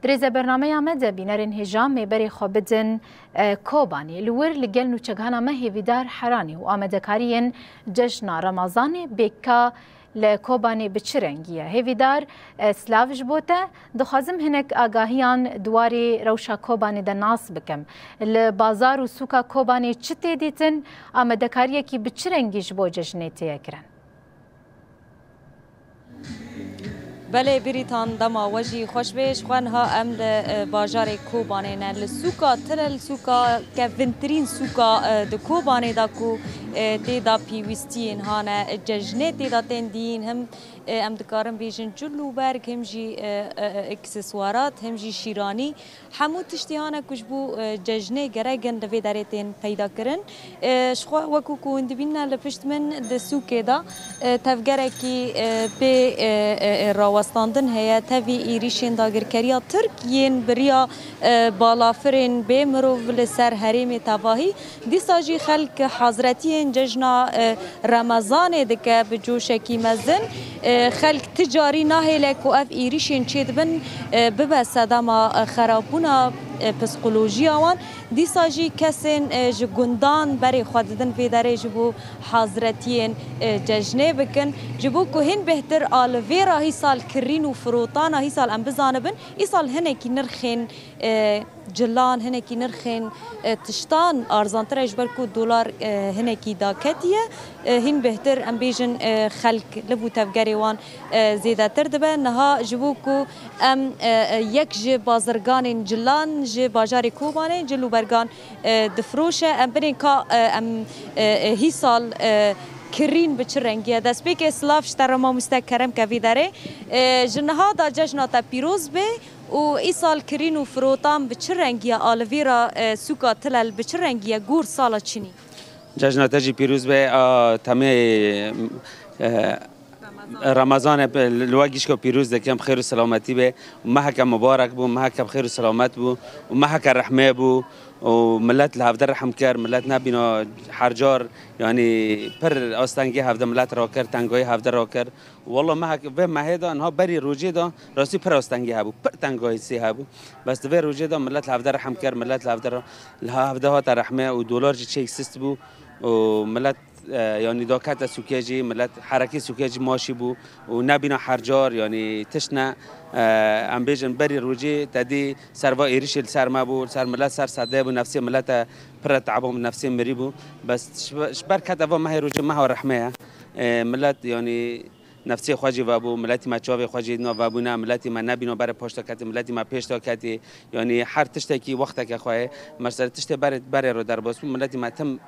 درێزە بەرنامەیە مەدە بینەرên هێژامê berê xwe bidin Kobanê li wir li gel nûçegihana me hêvîdar heranî û amadekariyên cejna Remazanê bêka li Kobanê bi çi rengî ye. Hêvîdar silav ji bo te dixwazim hinek agahiyan dwarê rewşa Kobanê de nas bikim. Li bazar û sûka Kobanê çi tê dîtin, amadekariyekî bi çi rengî ji bo cejnê tê kirin? بله بریتان دما وجی خوشبش خوانها ام باجار کوبانه نه لسوکا تل سوکا که ونترین سوکا د کوبانه دا کو تیدا پیوستین هانه ججنه تیدا تندین هم ام دکارم بیشن جلو برگ هم جی اکسسوارات هم جی شیرانی همو تشتیانه کش بو ججنه گرگن دوی دارتین پیدا کرن شخوا وکو کون دبینا لپشت من د سوکه دا تفگره کی به راوستاندن هیا تاوی ایریشین داگرکریا ترکیین بریا بالافرین به مروف لسر حریم تواهی دیساجی خلق حضرتین ججنا رمضان دکه بجوشکی مزن خلق تجاری ناهیلک و اف ایریشین چید بن ببه صداما خرابونا پسیکولوژی آوان دیساجی کسین جگندان بری خوددن ویداره جبو حضرتین ججنه بکن جبو که هن بهتر آلویرا هی سال کرین و فروتانا هی سال ام بزانه بن ای سال هنه کی نرخین جلان هنه کی نرخین تشتان ارزانتر اجبر کو دلار هنه کی داکتیه هن بهتر ام بیجن خلق لبو تفگری وان زیده تر دبه نها جبو کو ام یک جه بازرگان جلان جه باجار کوبانه جلو برگان دفروشه ام برین که ام هی سال کرین به چه رنگیه دست بی که اسلاف شتر ما مستکرم که ویداره جنها دا جشنا تا پیروز به و ای سال کرین و فروتان به چه رنگیه آلویرا سوکا تلل به چه رنگیه گور سالا چینی جشنا تجی پیروز به تمه رمضان لواگیش که پیروز دکم خیر و سلامتی به و محک مبارک بو محک خیر و سلامت بو و محک رحمه بو و ملت لهفده رحم کرد ملت نبینا هرجار یعنی پر آستانگی هفده ملت را کرد تنگای هفده را کرد والله محک و مهدا آنها بری روجه دا راستی پر آستانگی هبو پر تنگای سی هبو بس دوی روجه دا ملت لهفده رحم کرد ملت لهفده ها رحمه و دلار چه سیست بو و ملت یعنی داکت سوکیجی ملت حرکت سوکیجی ماشی بو و نبینا هرجار یعنی تشنا ام بیجن بری روجی تدی سروا ایریش سر ما بو سر ملت سر صده بو نفسی ملت پر تعبهم نفسی مری بو بس برکت اوا مه روجی مه رحمه ملت یعنی نفسی خواجی و بو ملتی ما چاوی خواجی نا و بو نه ملتی ما نبینو بر پشت کتی ملتی ما پیش تا کتی یعنی هر تشت کی وقت که خواه مرسل تشت بر رو در باس ملتی ما تم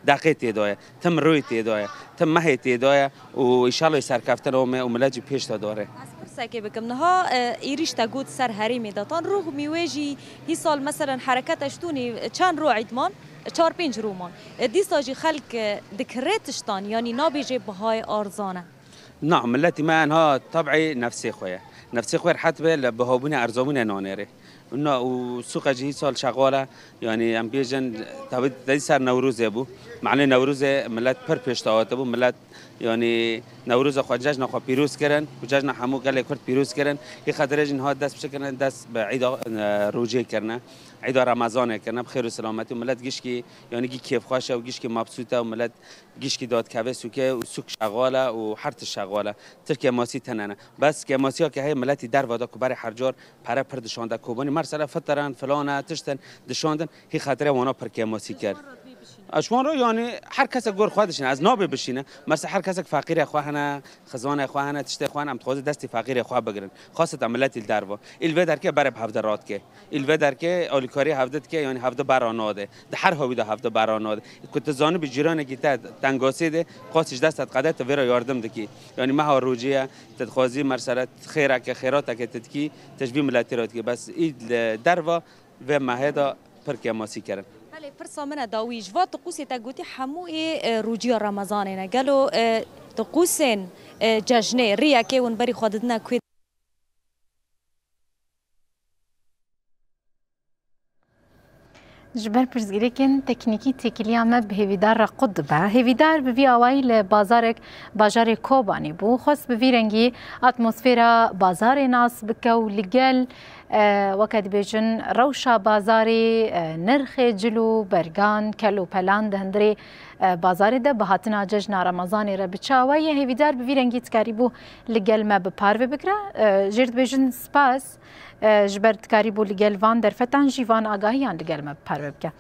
دقیق تیدایه تم روی تیدایه تم مه تیدایه و ایشالله سرکفتن و ملتی پیش تا داره ساکی بکم نها ایریش تا گود سر حریم داتان روح میوجی هی سال مثلا حرکت اشتونی چند رو عیدمان 4-5 رومان دیساجی خلق دکرتشتان یعنی نابیجه بهای ارزانه نعم ملتی ما انها طبعی نفسی خواه حتی به بهابون ارزامون نانره اونا و سوق جهی سال شغاله یعنی ام بیجن تابید سر نوروز بو معنی نوروز ملت پر پیشتاوات بو ملت یعنی نوروز خو جشن خو پیروز کردن و جشن همو گله کرد پیروز کردن این خاطر جنها دست بشه کردن دست به عید روزه کردن عید رمضان کردن بخیر و سلامتی و ملت گیش کی یعنی کی کیف خوشه و گیش کی مبسوطه و ملت گیش کی داد کوه سوکه و سوک شغاله و هرت شغاله ترکیه ماسی تننه بس که ماسی ها که های ملتی در وادا کو برای هر جار پر دشانده کوبانی مرسله فترن فلان تشتن دشاندن هی خاطر وانا پر که ماسی کرد اشوان رو یعنی هر کس گور خودشین از نابه بشینه مثلا هر کس فقیر خواهنه خزانه خواهنه تشته خواهنه ام تخوز دستی فقیر خواه بگیرن خاصه ملت الدروا الوی در که برب هفته رات که الوی در که اولیکاری هفته که یعنی هفته براناده ده هر هوی ده هفته براناده کت زانو به جیران کی تا تنگاسیده قاسش دستت قدرت ویرا یاردم دکی یعنی ما روجیه تدخوازی مرسلت خیره که خیرات که تدکی تشبیه ملتی رات که بس ای دروا و مهدا پر که ماسی کردن پرسا من داویج و طقوسی تگوتی هموی روجی رمضانه نگلو طقوسین جشنه ریا که اون بری خودتنا کوی جبر پرزگیرکن تکنیکی تکیلیا ما به هیویدار قطبه هیویدار به وی آوایل بازار کوبانی بو خاص به وی رنگی اتمسفیرا بازار ناس بکو لگل وەکە دەبێژن ڕەوشە بازارێ نرخێ جلو بەرگان کەل و پەلان دەهندرێ بازارێدا بە هاتنا جەژنا ڕەمەزانێ رە بچاوە یە هێویدار بڤی رەنگی تکاری بوو لەگەل me bi parve bikire jêr dibêjin spas ji ber tikarî bû li gel van derfetan jî van agahiyan li gel me bi parve bike.